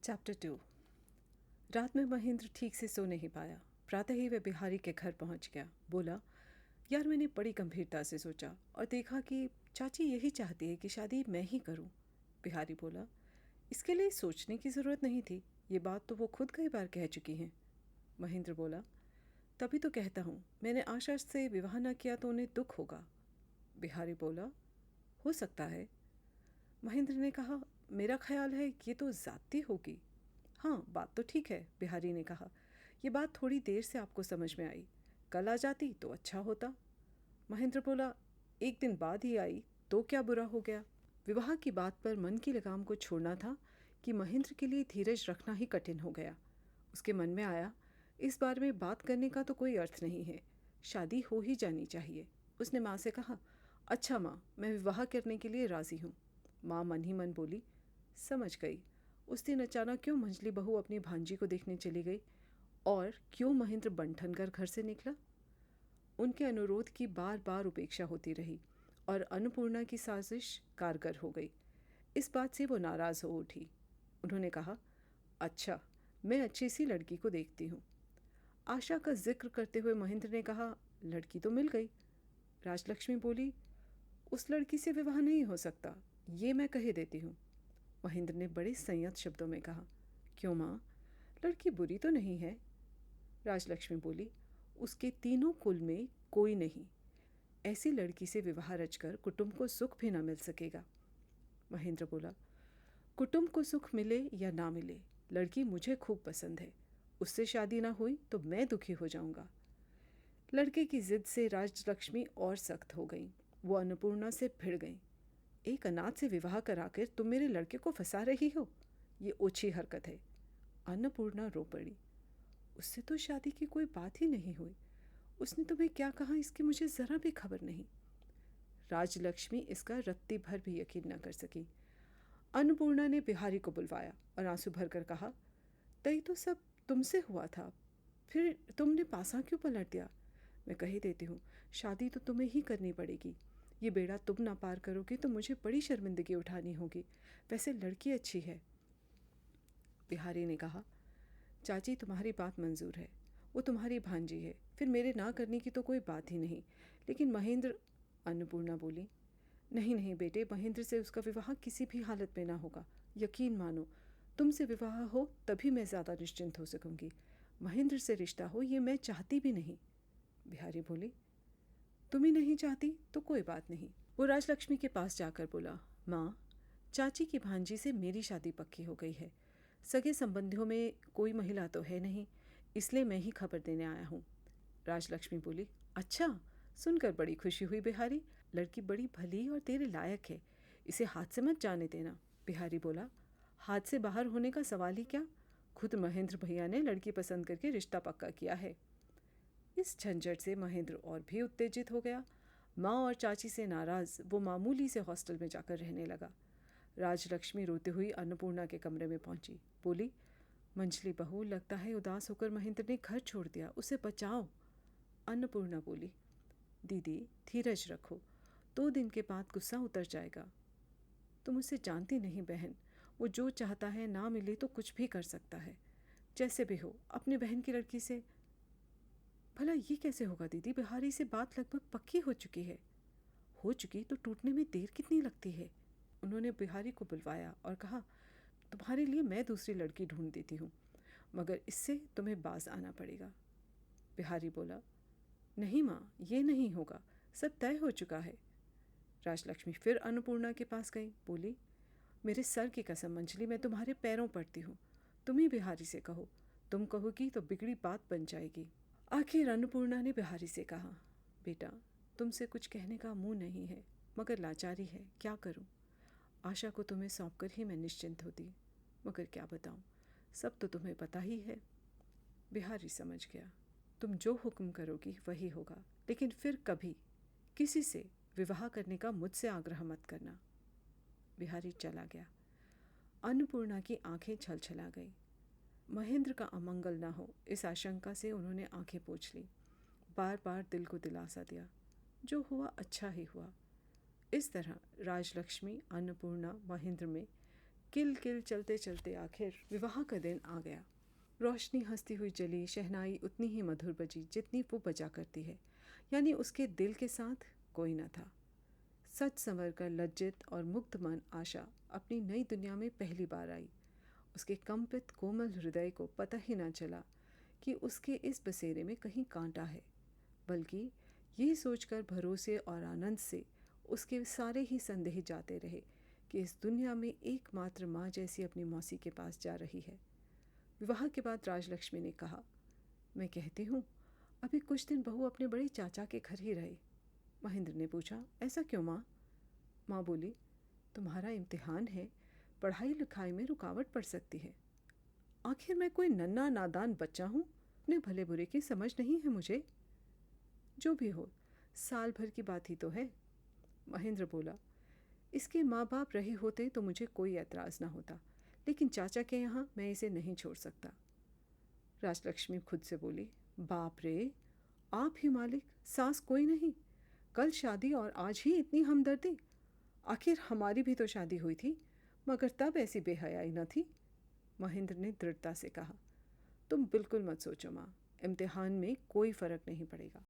Chapter 2। रात में महेंद्र ठीक से सो नहीं पाया। प्रातः ही वह बिहारी के घर पहुंच गया। बोला, यार मैंने बड़ी गंभीरता से सोचा और देखा कि चाची यही चाहती है कि शादी मैं ही करूं। बिहारी बोला, इसके लिए सोचने की ज़रूरत नहीं थी, ये बात तो वो खुद कई बार कह चुकी हैं। महेंद्र बोला, तभी तो कहता हूँ, मैंने आशा से विवाह न किया तो उन्हें दुख होगा। बिहारी बोला, हो सकता है। महेंद्र ने कहा, मेरा ख्याल है ये तो ज़्यादती होगी। हाँ, बात तो ठीक है, बिहारी ने कहा। ये बात थोड़ी देर से आपको समझ में आई, कल आ जाती तो अच्छा होता। महेंद्र बोला, एक दिन बाद ही आई तो क्या बुरा हो गया। विवाह की बात पर मन की लगाम को छोड़ना था कि महेंद्र के लिए धीरज रखना ही कठिन हो गया। उसके मन में आया, इस बारे में बात करने का तो कोई अर्थ नहीं है, शादी हो ही जानी चाहिए। उसने माँ से कहा, अच्छा माँ, मैं विवाह करने के लिए राज़ी हूँ। माँ मन ही मन बोली, समझ गई। उस दिन अचानक क्यों मंझली बहू अपनी भांजी को देखने चली गई और क्यों महेंद्र बंठन कर घर से निकला। उनके अनुरोध की बार बार उपेक्षा होती रही और अन्नपूर्णा की साजिश कारगर हो गई। इस बात से वो नाराज़ हो उठी। उन्होंने कहा, अच्छा, मैं अच्छी सी लड़की को देखती हूँ। आशा का जिक्र करते हुए महेंद्र ने कहा, लड़की तो मिल गई। राजलक्ष्मी बोली, उस लड़की से विवाह नहीं हो सकता, ये मैं कह देती हूँ। महेंद्र ने बड़े संयत शब्दों में कहा, क्यों माँ, लड़की बुरी तो नहीं है। राजलक्ष्मी बोली, उसके तीनों कुल में कोई नहीं, ऐसी लड़की से विवाह रचकर कुटुंब को सुख भी न मिल सकेगा। महेंद्र बोला, कुटुंब को सुख मिले या ना मिले, लड़की मुझे खूब पसंद है, उससे शादी ना हुई तो मैं दुखी हो जाऊंगा। लड़के की जिद से राजलक्ष्मी और सख्त हो गई। वो अन्नपूर्णा से भिड़ गई। एक अनाथ से विवाह कराकर तुम मेरे लड़के को फंसा रही हो, ये ओछी हरकत है। अन्नपूर्णा रो पड़ी, उससे तो शादी की कोई बात ही नहीं हुई, उसने तुम्हें क्या कहा इसकी मुझे ज़रा भी खबर नहीं। राजलक्ष्मी इसका रत्ती भर भी यकीन न कर सकी। अन्नपूर्णा ने बिहारी को बुलवाया और आंसू भरकर कहा, तय तो सब तुमसे हुआ था, फिर तुमने पासा क्यों पलट दिया। मैं कही देती हूँ, शादी तो तुम्हें ही करनी पड़ेगी। ये बेड़ा तुम ना पार करोगे तो मुझे बड़ी शर्मिंदगी उठानी होगी। वैसे लड़की अच्छी है। बिहारी ने कहा, चाची तुम्हारी बात मंजूर है, वो तुम्हारी भांजी है, फिर मेरे ना करने की तो कोई बात ही नहीं। लेकिन महेंद्र। अन्नपूर्णा बोली, नहीं नहीं बेटे, महेंद्र से उसका विवाह किसी भी हालत में ना होगा, यकीन मानो। तुमसे विवाह हो तभी मैं ज़्यादा निश्चिंत हो सकूंगी। महेंद्र से रिश्ता हो ये मैं चाहती भी नहीं। बिहारी बोली, तुम ही नहीं चाहती तो कोई बात नहीं। वो राजलक्ष्मी के पास जाकर बोला, माँ, चाची की भांजी से मेरी शादी पक्की हो गई है। सगे संबंधियों में कोई महिला तो है नहीं, इसलिए मैं ही खबर देने आया हूँ। राजलक्ष्मी बोली, अच्छा, सुनकर बड़ी खुशी हुई बिहारी। लड़की बड़ी भली और तेरे लायक है, इसे हाथ से मत जाने देना। बिहारी बोला, हाथ से बाहर होने का सवाल ही क्या, खुद महेंद्र भैया ने लड़की पसंद करके रिश्ता पक्का किया है। इस झंझट से महेंद्र और भी उत्तेजित हो गया। माँ और चाची से नाराज वो मामूली से हॉस्टल में जाकर रहने लगा। राजलक्ष्मी रोते हुई अन्नपूर्णा के कमरे में पहुंची। बोली, मंझली बहू, लगता है उदास होकर महेंद्र ने घर छोड़ दिया, उसे बचाओ। अन्नपूर्णा बोली, दीदी धीरज रखो, 2 दिन के बाद गुस्सा उतर जाएगा। तुम उसे जानती नहीं बहन, वो जो चाहता है ना मिले तो कुछ भी कर सकता है। जैसे भी हो, अपनी बहन की लड़की से। भला ये कैसे होगा दीदी, बिहारी से बात लगभग पक्की हो चुकी है। हो चुकी तो टूटने में देर कितनी लगती है। उन्होंने बिहारी को बुलवाया और कहा, तुम्हारे लिए मैं दूसरी लड़की ढूंढ देती हूँ, मगर इससे तुम्हें बाज आना पड़ेगा। बिहारी बोला, नहीं माँ, ये नहीं होगा, सब तय हो चुका है। राजलक्ष्मी फिर अन्नपूर्णा के पास गई। बोली, मेरे सर की कसम मंजली, मैं तुम्हारे पैरों पड़ती हूँ, तुम ही बिहारी से कहो, तुम कहोगी तो बिगड़ी बात बन जाएगी। आखिर अन्नपूर्णा ने बिहारी से कहा, बेटा, तुमसे कुछ कहने का मुंह नहीं है, मगर लाचारी है, क्या करूं। आशा को तुम्हें सौंपकर ही मैं निश्चिंत होती, मगर क्या बताऊं, सब तो तुम्हें पता ही है। बिहारी समझ गया, तुम जो हुक्म करोगी वही होगा, लेकिन फिर कभी किसी से विवाह करने का मुझसे आग्रह मत करना। बिहारी चला गया। अन्नपूर्णा की आंखें छलछला गई। महेंद्र का अमंगल न हो, इस आशंका से उन्होंने आंखें पोंछ ली। बार बार दिल को दिलासा दिया, जो हुआ अच्छा ही हुआ। इस तरह राजलक्ष्मी, अन्नपूर्णा, महेंद्र में किल किल चलते चलते आखिर विवाह का दिन आ गया। रोशनी हंसती हुई जली, शहनाई उतनी ही मधुर बजी जितनी वो बजा करती है, यानी उसके दिल के साथ कोई न था। सच संवर कर लज्जित और मुग्ध मन आशा अपनी नई दुनिया में पहली बार आई। उसके कंपित कोमल हृदय को पता ही न चला कि उसके इस बसेरे में कहीं कांटा है, बल्कि ये सोचकर भरोसे और आनंद से उसके सारे ही संदेह जाते रहे कि इस दुनिया में एकमात्र माँ जैसी अपनी मौसी के पास जा रही है। विवाह के बाद राजलक्ष्मी ने कहा, मैं कहती हूँ अभी कुछ दिन बहू अपने बड़े चाचा के घर ही रहे। महेंद्र ने पूछा, ऐसा क्यों माँ? माँ बोली, तुम्हारा इम्तिहान है, पढ़ाई लिखाई में रुकावट पड़ सकती है। आखिर मैं कोई नन्हा नादान बच्चा हूँ, अपने भले बुरे की समझ नहीं है मुझे। जो भी हो, साल भर की बात ही तो है। महेंद्र बोला, इसके माँ बाप रहे होते तो मुझे कोई एतराज़ ना होता, लेकिन चाचा के यहाँ मैं इसे नहीं छोड़ सकता। राजलक्ष्मी खुद से बोली, बाप रे, आप ही मालिक, सास कोई नहीं। कल शादी और आज ही इतनी हमदर्दी। आखिर हमारी भी तो शादी हुई थी, मगर तब ऐसी बेहयाई न थी। महेंद्र ने दृढ़ता से कहा, तुम बिल्कुल मत सोचो माँ, इम्तिहान में कोई फ़र्क नहीं पड़ेगा।